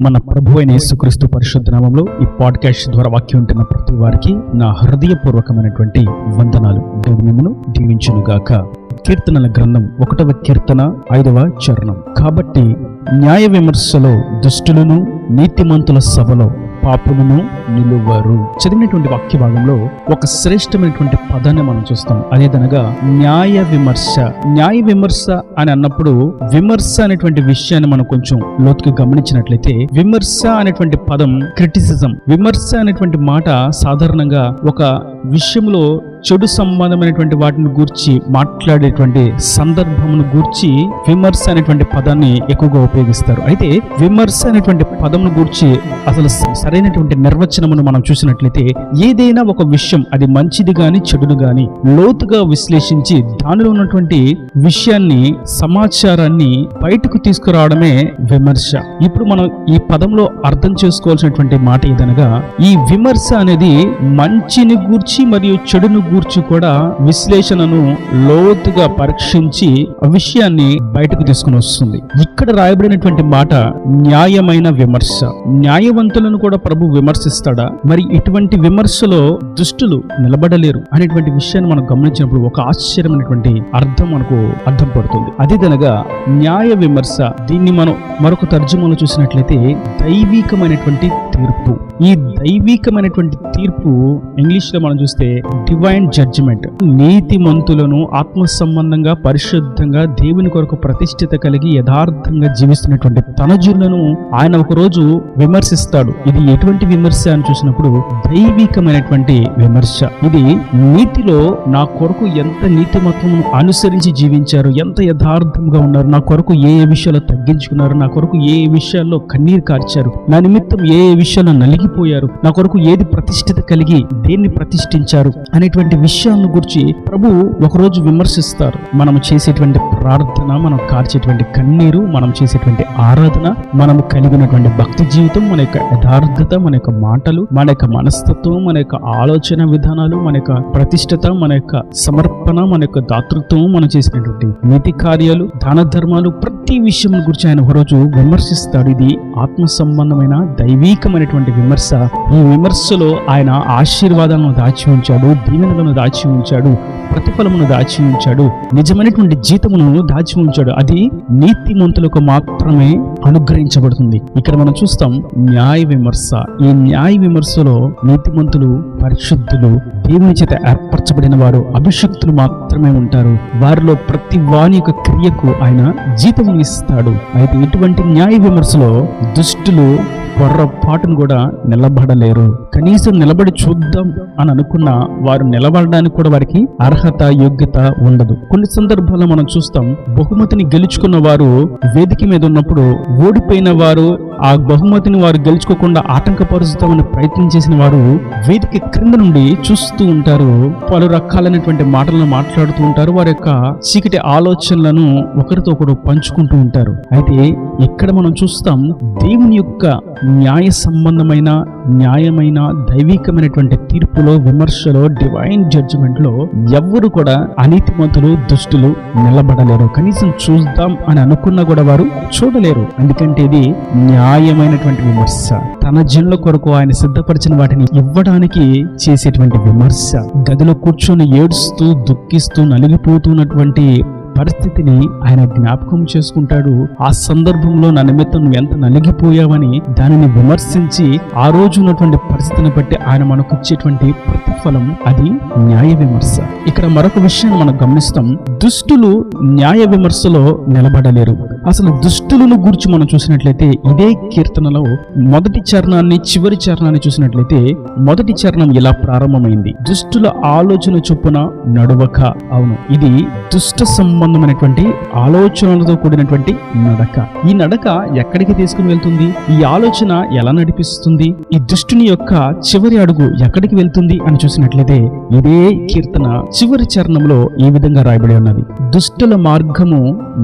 మన ప్రభు అయిన యేసుక్రీస్తు పరిశుద్ధ నామములో ఈ పాడ్కాస్ట్ ద్వారా వాక్యం ఉంటున్న ప్రతి వారికి నా హృదయపూర్వకమైనటువంటి వందనాలు. దేవుడు మిమ్మును దీవించునుగాక. కీర్తనల గ్రంథం 1వ కీర్తన 5వ చరణం. కాబట్టి న్యాయ విమర్శలో దుష్టులను, నీతిమంతుల సభలో పాపులను నిలువరు. చదివినటువంటి వాక్య భాగంలో ఒక శ్రేష్టమైనటువంటి పదాన్ని మనం చూస్తాం. అదేదనగా న్యాయ విమర్శ. న్యాయ విమర్శ అని అన్నప్పుడు విమర్శ అనేటువంటి విషయాన్ని మనం కొంచెం లోతుగా గమనించినట్లయితే, విమర్శ అనేటువంటి పదం క్రిటిసిజం. విమర్శ అనేటువంటి మాట సాధారణంగా ఒక విషయంలో చెడు సంబంధమైనటువంటి వాటిని గూర్చి మాట్లాడేటువంటి సందర్భమును గూర్చి విమర్శ అనేటువంటి పదాన్ని ఎక్కువగా ఉపయోగిస్తారు. అయితే విమర్శ అనేటువంటి పదమును గూర్చి అసలు సరైనటువంటి నిర్వచనమును మనం చూసినట్లయితే, ఏదైనా ఒక విషయం అది మంచిది గాని చెడును గాని లోతుగా విశ్లేషించి దానిలో ఉన్నటువంటి విషయాన్ని, సమాచారాన్ని బయటకు తీసుకురావడమే విమర్శ. ఇప్పుడు మనం ఈ పదంలో అర్థం చేసుకోవాల్సినటువంటి మాట ఏదనగా, ఈ విమర్శ అనేది మంచిని గూర్చి మరియు చెడును గూర్చి కూడా విశ్లేషణను లోతుగా పరీక్షించి ఆ విషయాన్ని బయటకు తీసుకుని వస్తుంది. ఇక్కడ రాయబడినటువంటి మాట న్యాయమైన విమర్శ. న్యాయవంతులను కూడా ప్రభు విమర్శిస్తాడా? మరి ఇటువంటి విమర్శలో దుష్టులు నిలబడలేరు అనేటువంటి విషయాన్ని మనం గమనించినప్పుడు ఒక ఆశ్చర్యమైనటువంటి అర్థం మనకు అర్థం పడుతుంది. అదేదనగా న్యాయ విమర్శ. దీన్ని మనం మరొక తర్జుమాలో చూసినట్లయితే దైవికమైనటువంటి తీర్పు. ఈ దైవికమైనటువంటి తీర్పు ఇంగ్లీష్ లో మనం చూస్తే డివైన్ జడ్జిమెంట్. నీతిమంతులను, ఆత్మ సంబంధంగా పరిశుద్ధంగా దేవుని కొరకు ప్రతిష్ఠిత కలిగి యథార్థంగా జీవిస్తున్నటువంటి తన జనులను ఆయన ఒక రోజు విమర్శిస్తాడు. ఇది ఎటువంటి విమర్శ అని చూసినప్పుడు దైవికమైనటువంటి విమర్శ. ఇది నీతిలో నా కొరకు ఎంత నీతిమత్వమును అనుసరించి జీవించారు, ఎంత యథార్థంగా ఉన్నారు, నా కొరకు ఏ విషయాల్లో తగ్గించుకున్నారు, నా కొరకు ఏ విషయాల్లో కన్నీరు కార్చారు, నా నిమిత్తం ఏ విషయాల్లో నలిగిపోయారు, నా కొరకు ఏది ప్రతిష్ఠిత కలిగి దేన్ని ప్రతిష్ఠించారు అనేటువంటి విషయాలను గురించి ప్రభు ఒకరోజు విమర్శిస్తారు. మనం చేసేటువంటి ప్రార్థన, మనం కార్చేటువంటి కన్నీరు, మనం చేసేటువంటి ఆరాధన, మనం కలిగినటువంటి భక్తి జీవితం, మన యొక్క యథార్థత, మన యొక్క మాటలు, మన యొక్క మనస్తత్వం, మన యొక్క ఆలోచన విధానాలు, మన యొక్క ప్రతిష్టత, మన యొక్క సమర్పణ, మన యొక్క దాతృత్వం, మనం చేసినటువంటి నీతి కార్యాలు, దాన ధర్మాలు, ప్రతి విషయం గురించి ఆయన ఒకరోజు విమర్శిస్తాడు. ఇది ఆత్మ సంబంధమైన దైవీకమైనటువంటి విమర్శ. ఈ విమర్శలో ఆయన ఆశీర్వాదాలను దాచి ఉంచాడు, దీవెనలను దాచి ఉంచాడు, ప్రతిఫలమును దాచి ఉంచాడు, నిజమైనటువంటి జీతమును దాచి ఉంచాడు. అది నీతిమంతులకు మాత్రమే అనుగ్రహించబడుతుంది. ఇక్కడ మనం చూస్తాం న్యాయ విమర్శ. ఈ న్యాయ విమర్శలో నీతిమంతులు, పరిశుద్ధులు, దేవుని చేత ఏర్పరచబడిన వారు, అభిషక్తులు మాత్రమే ఉంటారు. వారిలో ప్రతి వాని యొక్క క్రియకు ఆయన జీతం ఇస్తాడు. అయితే ఇటువంటి న్యాయ విమర్శలో దుష్టులు పొర్రపాటును కూడా నిలబడలేరు. కనీసం నిలబడి చూద్దాం అని అనుకున్న వారు నిలబడడానికి కూడా వారికి అర్హత, యోగ్యత ఉండదు. కొన్ని సందర్భాల్లో మనం చూస్తాం, బహుమతిని గెలుచుకున్న వారు వేదిక మీద ఉన్నప్పుడు ఓడిపోయిన వారు ఆ బహుమతిని వారు గెలుచుకోకుండా ఆటంకపరుస్తామని ప్రయత్నం చేసిన వారు వేదిక క్రింద నుండి చూస్తూ ఉంటారు. పలు రకాలైనటువంటి మాటలను మాట్లాడుతూ ఉంటారు. వారి యొక్క చీకటి ఆలోచనలను ఒకరితో ఒకరు పంచుకుంటూ ఉంటారు. అయితే ఇక్కడ మనం చూస్తాం దేవుని యొక్క న్యాయ సంబంధమైన, న్యాయమైన, దైవికమైనటువంటి తీర్పులో, విమర్శలో, డివైన్ జడ్జిమెంట్ లో ఎవ్వరు కూడా అనీతిమంతులు, దుష్టులు నిలబడలేరు. కనీసం చూద్దాం అని అనుకున్నా కూడా వారు చూడలేరు. ఎందుకంటే ఇది న్యాయమైనటువంటి విమర్శ. తన జనుల కొరకు ఆయన సిద్ధపరిచిన వాటిని ఇవ్వడానికి చేసేటువంటి విమర్శ. గదిలో కూర్చొని ఏడుస్తూ, దుఃఖిస్తూ, నలిగిపోతున్నటువంటి పరిస్థితిని ఆయన జ్ఞాపకం చేసుకుంటాడు. ఆ సందర్భంలో నా నిమిత్తం నువ్వు ఎంత నలిగిపోయావని దానిని విమర్శించి ఆ రోజు ఉన్నటువంటి పరిస్థితిని బట్టి ఆయన మనకు ఇచ్చేటువంటి ప్రతిఫలం అది న్యాయ విమర్శ. ఇక్కడ మరొక విషయం మనం గమనిస్తాం, దుష్టులు న్యాయ విమర్శలో నిలబడలేరు. అసలు దుష్టులను గురించి మనం చూసినట్లయితే ఇదే కీర్తనలో మొదటి చరణాన్ని, చివరి చరణాన్ని చూసినట్లయితే మొదటి చరణం ఇలా ప్రారంభమైంది, దుష్టుల ఆలోచన చొప్పున నడువక. అవును, ఇది దుష్ట సంబంధమైనటువంటి ఆలోచనలతో కూడినటువంటి నడక. ఈ నడక ఎక్కడికి తీసుకుని వెళ్తుంది? ఈ ఆలోచన ఎలా నడిపిస్తుంది? ఈ దుష్టుని యొక్క చివరి అడుగు ఎక్కడికి వెళ్తుంది అని చూసినట్లయితే ఇదే కీర్తన చివరి చరణంలో ఈ విధంగా రాయబడి ఉన్నది, దుష్టుల మార్గము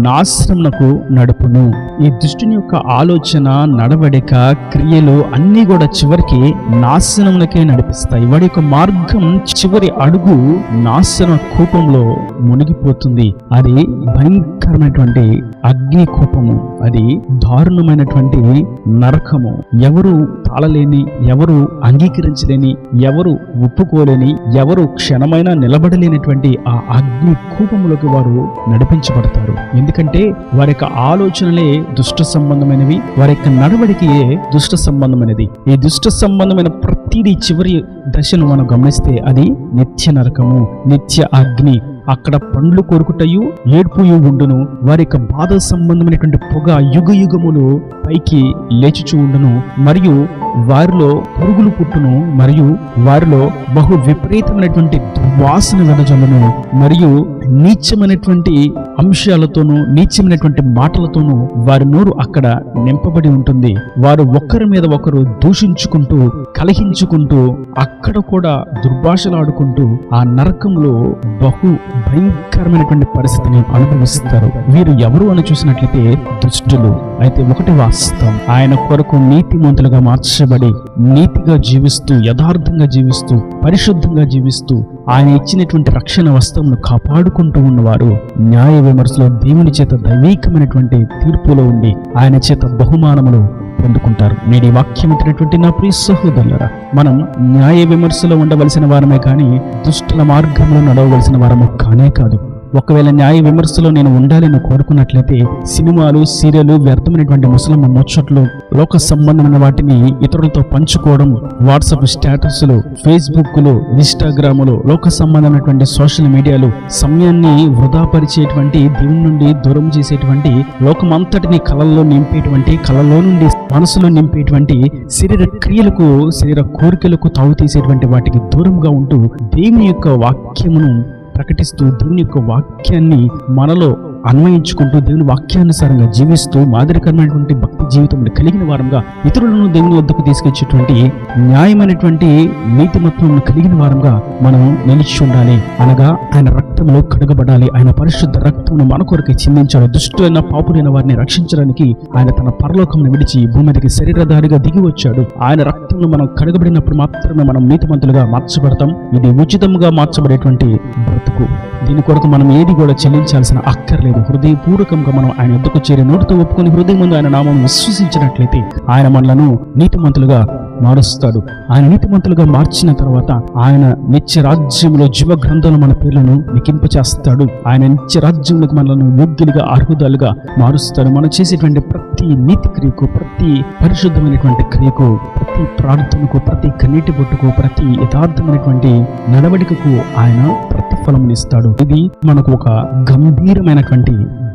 నాశనమునకు నడుపును. ఈ దుష్టుని యొక్క ఆలోచన, నడవడిక, క్రియలు అన్నీ కూడా చివరికి నాశనములకే నడిపిస్తాయి. వాడి యొక్క మార్గం, చివరి అడుగు నాశన కూపంలో మునిగిపోతుంది. అది భయంకరమైనటువంటి అగ్ని కూపము, అది దారుణమైనటువంటి నరకము. ఎవరు తాళలేని, ఎవరు అంగీకరించలేని, ఎవరు ఒప్పుకోలేని, ఎవరు క్షణమైనా నిలబడలేనటువంటి ఆ అగ్ని కూపములకు వారు నడిపించబడతారు. ఎందుకంటే వారి యొక్క ఆలోచనలే దుష్ట సంబంధమైనవి, వారి యొక్క నడవడికే దుష్ట సంబంధమైనది. ఈ దుష్ట సంబంధమైన ప్రతిదీ చివరి దశను మనం గమనిస్తే అది నిత్య నరకము, నిత్య అగ్ని. అక్కడ పండ్లు కొరుకుటయు ఏడ్పుయు ఉండును. వారి యొక్క బాధ సంబంధమైనటువంటి పొగ యుగ యుగములు పైకి లేచుచూ ఉండును. మరియు వారిలో పురుగులు పుట్టును. మరియు వారిలో బహు విపరీతమైనటువంటి దుర్వాసన వెదజల్లును. మరియు నీచమైనటువంటి అంశాలతోనూ, నీచమైనటువంటి మాటలతోనూ వారి నోరు అక్కడ నింపబడి ఉంటుంది. వారు ఒకరి మీద ఒకరు దూషించుకుంటూ, కలహించుకుంటూ, అక్కడ కూడా దుర్భాషలాడుకుంటూ ఆ నరకంలో బహు భయంకరమైనటువంటి పరిస్థితిని అనుభవిస్తారు. వీరు ఎవరు అని చూసినట్లయితే దుష్టులు. అయితే ఒకటి వాస్తవం, ఆయన కొరకు నీతిమంతులుగా మార్చబడి నీతిగా జీవిస్తూ, యథార్థంగా జీవిస్తూ, పరిశుద్ధంగా జీవిస్తూ ఆయన ఇచ్చినటువంటి రక్షణ వస్త్రమును కాపాడుకుంటూ ఉన్నవారు న్యాయ విమర్శలో దేవుని చేత దైవీకమైనటువంటి తీర్పులో ఉండి ఆయన చేత బహుమానములు పొందుకుంటారు. నేటి వాక్యం ఇచ్చినటువంటి నా ప్రియ సహోదరులారా, మనం న్యాయ విమర్శలో ఉండవలసిన వారమే కానీ దుష్టుల మార్గంలో నడవవలసిన వారము కానే కాదు. ఒకవేళ న్యాయ విమర్శలో నేను ఉండాలని కోరుకున్నట్లయితే సినిమాలు, సీరియల్, వ్యర్థమైనటువంటి ముసలమ్మ ముచ్చట్లు, లోక సంబంధమైన వాటిని ఇతరులతో పంచుకోవడం, వాట్సాప్ స్టేటస్లు, ఫేస్బుక్లు, ఇన్స్టాగ్రాములు, లోక సంబంధమైనటువంటి సోషల్ మీడియాలు సమయాన్ని వృధా పరిచేటువంటి, దేవుని నుండి దూరం చేసేటువంటి, లోకమంతటిని కళల్లో నింపేటువంటి, కళలో నుండి మనసులో నింపేటువంటి శరీర క్రియలకు, శరీర కోరికలకు తావు తీసేటువంటి వాటికి దూరంగా ఉంటూ దేవుని యొక్క వాక్యమును ప్రకటిస్తూ, దేవుని యొక్క వాక్యాన్ని మనలో అన్వయించుకుంటూ, దేవుని వాక్యానుసారంగా జీవిస్తూ, మాదిరికరమైనటువంటి భక్తి జీవితం కలిగిన వారంగా ఇతరులను దేవుని వద్దకు తీసుకొచ్చేటువంటి న్యాయమైనటువంటి నీతిమత్వం కలిగిన వారంగా మనం నిలిచి ఉండాలి. అనగా ఆయన రక్తంలో కడగబడాలి. ఆయన పరిశుద్ధ రక్తమును మన కొరకే చిందించాలి. దుష్టులైన, పాపులైన వారిని రక్షించడానికి ఆయన తన పరలోకమును విడిచి భూమి మీదకి శరీరధారిగా దిగి వచ్చాడు. ఆయన రక్తంలో మనం కడగబడినప్పుడు మాత్రమే మనం నీతిమంతులుగా మార్చబడతాం. ఇది ఉచితంగా మార్చబడేటువంటి బ్రతుకు. దీని కొరకు మనం ఏది కూడా చెల్లించాల్సిన అక్కర్లేదు. హృదయపూర్వకంగా మనం ఆయన వద్దకు చేరి నోటితో ఒప్పుకొని హృదయం ముందు ఆయన నామం విశ్వసించినట్లయితే ఆయన మనలను నీతిమంతులుగా మారుస్తాడు. ఆయన నీతిమంతులుగా మార్చిన తర్వాత ఆయన నిత్య రాజ్యంలో జీవ గ్రంథంలో మన పేర్లను లిఖింపచేస్తాడు. ఆయన నిత్య రాజ్యంలోకి మనలను యోగ్యులుగా, అర్హుదాలుగా మారుస్తాడు. మనం చేసేటువంటి ప్రతి నీతి క్రియకు, ప్రతి పరిశుద్ధమైనటువంటి క్రియకు, ప్రతి ప్రార్థనకు, ప్రతి కన్నీటి బొట్టుకు, ప్రతి యథార్థమైనటువంటి నడవడికకు ఆయన ప్రతిఫలమునిస్తాడు. ఇది మనకు ఒక గంభీరమైనటువంటి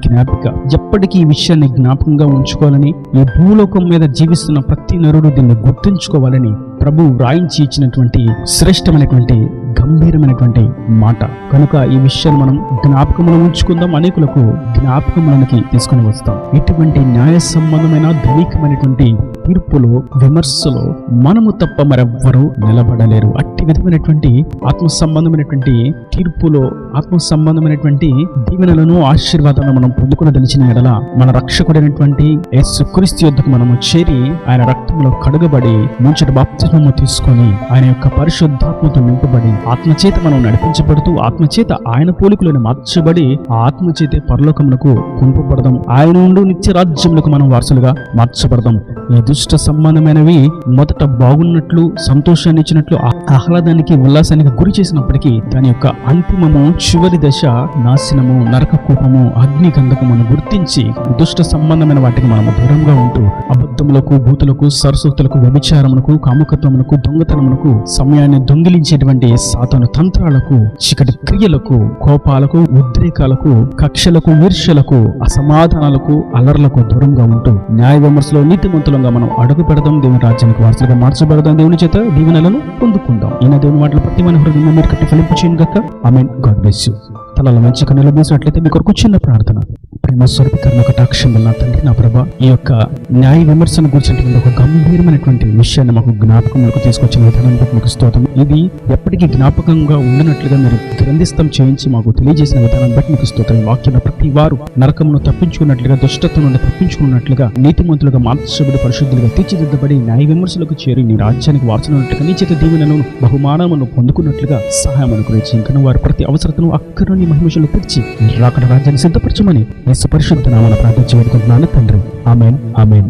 జ్ఞాపిక. ఎప్పటికీ ఈ విషయాన్ని జ్ఞాపకంగా ఉంచుకోవాలని, ఈ భూలోకం మీద జీవిస్తున్న ప్రతి నరుడు దీన్ని గుర్తుంచుకోవాలని ప్రభు వ్రాయించి ఇచ్చినటువంటి శ్రేష్టమైనటువంటి గంభీరమైనటువంటి మాట. కనుక ఈ విషయాన్ని మనం జ్ఞాపకంలో ఉంచుకుందాం, అనేకులకు జ్ఞాపకంలోనికి తీసుకుని వస్తాం. ఇటువంటి న్యాయ సంబంధమైన దైవికమైనటువంటి తీర్పులో, విమర్శలో మనము తప్ప మరెవ్వరూ నిలబడలేరు. అట్టి విధమైనటువంటి ఆత్మ సంబంధమైనటువంటి తీర్పులో, ఆత్మ సంబంధమైనటువంటి దీవెనలను, ఆశీర్వాదాలను మనం పొందుకునదలిచిన ఎడల మన రక్షకుడైనటువంటి యేసుక్రీస్తు యొద్దకు మనము చేరి ఆయన రక్తంలో కడుగబడి ముంచటి బాప్తిస్మము తీసుకొని ఆయన యొక్క పరిశుద్ధాత్మతో నింపబడి ఆత్మచేత మనం నడిపించబడుతూ, ఆత్మచేత ఆయన పోలికలను మార్చబడి ఆ ఆత్మచేతే పరలోకమునకు కొనుపబడదాం. ఆయన నుండి నిత్య రాజ్యములకు మనం వారసులుగా మార్చబడదాం. ఈ దుష్ట సంబంధమైనవి మొదట బాగున్నట్లు, సంతోషాన్ని ఇచ్చినట్లు, ఆహ్లాదానికి, ఉల్లాసానికి గురి చేసినప్పటికీ దాని యొక్క అంతిమము, చివరి దశ నాశనము, నరక కూపము, అగ్ని గంధకమును గుర్తించి దుష్ట సంబంధమైన వాటికి మనము దూరంగా ఉంటూ అబద్ధములకు, భూతులకు, సరస్వతులకు, వ్యభిచారములకు, కాముకత్వములకు, దొంగతనములకు, సమయాన్ని దొంగిలించేటువంటి సాతాను తంత్రాలకు, చీకటి క్రియలకు, కోపాలకు, ఉద్రేకాలకు, కక్షలకు, ఈర్ష్యలకు, అసమాధానాలకు, అల్లర్లకు దూరంగా ఉంటూ న్యాయ విమర్శలో నీతిమంతులంగా మనం అడుగు పెడదాం. దేవుని రాజ్యానికి వారసులుగా మార్చబడదాం. దేవుని చేత దీవెనలను పొందుకుందాం. ఈయన దేవుని మాటలు ప్రతి మన హృదయంలో మీరు కట్టి ఫలింపు చేయను గాక. ఆమేన్. God bless you. తలలో మంచి కన్నులు మూసినట్లయితే మీ కొరకు చిన్న ప్రార్థన. ప్రేమ స్వరూపీకరణ కటాక్షం వల్ల తండ్రి నా ప్రభా ఈ యొక్క న్యాయ విమర్శన గురించినటువంటి ఒక గంభీరమైనటువంటి విషయాన్ని మాకు జ్ఞాపకంలోకి తీసుకొచ్చిన విధానం బట్టి మీకు స్తోత్రం. ఇది ఎప్పటికీ జ్ఞాపకంగా ఉండనట్లుగా మీరు గ్రంథిస్థం చేయించి మాకు తెలియజేసిన విధానం బట్టి మీకు స్తోత్రం. వాక్యం ప్రతి వారు నరకమును తప్పించుకున్నట్లుగా, దుష్టత్వం నుండి తప్పించుకున్నట్లుగా, నీతిమంతులుగా మార్చబడి పరిశుద్ధులుగా తీర్చిదిద్దబడి న్యాయ విమర్శలకు చేరి నీ రాజ్యానికి వార్చినట్లుగా, నీ చేత దీవెనలను బహుమానమును పొందుకున్నట్లుగా సహాయం అనుగ్రహించి ఇంకా వారి ప్రతి అవసరతను అక్కడని మహిమశలు తెచ్చి రాకడ రాజ్యాన్ని సిద్ధపరచమని యేసు పరిశుద్ధ నామమున ప్రార్థించి వేడుకుంటున్నాను తండ్రి. ఆమేన్, ఆమేన్.